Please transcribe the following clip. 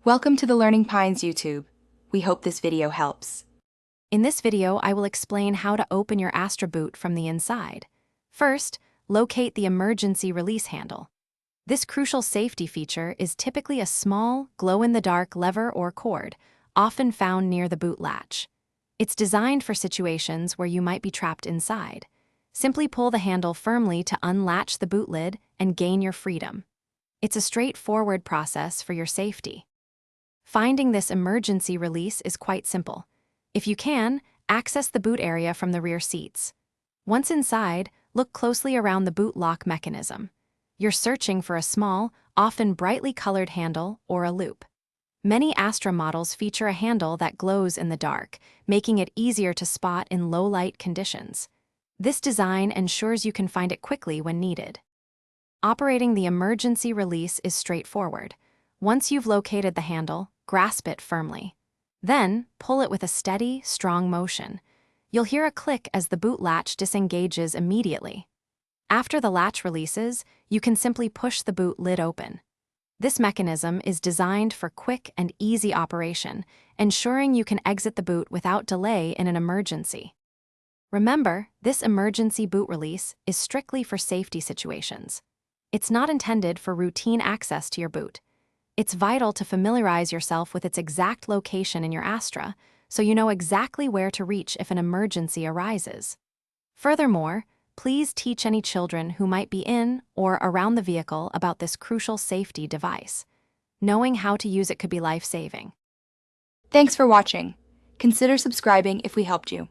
Welcome to the Learning Pines YouTube. We hope this video helps. In this video, I will explain how to open your Astra Boot from the inside. First, locate the emergency release handle. This crucial safety feature is typically a small, glow-in-the-dark lever or cord, often found near the boot latch. It's designed for situations where you might be trapped inside. Simply pull the handle firmly to unlatch the boot lid and gain your freedom. It's a straightforward process for your safety. Finding this emergency release is quite simple. If you can, access the boot area from the rear seats. Once inside, look closely around the boot lock mechanism. You're searching for a small, often brightly colored handle or a loop. Many Astra models feature a handle that glows in the dark, making it easier to spot in low-light conditions. This design ensures you can find it quickly when needed. Operating the emergency release is straightforward. Once you've located the handle, grasp it firmly. Then, pull it with a steady, strong motion. You'll hear a click as the boot latch disengages immediately. After the latch releases, you can simply push the boot lid open. This mechanism is designed for quick and easy operation, ensuring you can exit the boot without delay in an emergency. Remember, this emergency boot release is strictly for safety situations. It's not intended for routine access to your boot. It's vital to familiarize yourself with its exact location in your Astra, so you know exactly where to reach if an emergency arises. Furthermore, please teach any children who might be in or around the vehicle about this crucial safety device. Knowing how to use it could be life-saving. Thanks for watching. Consider subscribing if we helped you.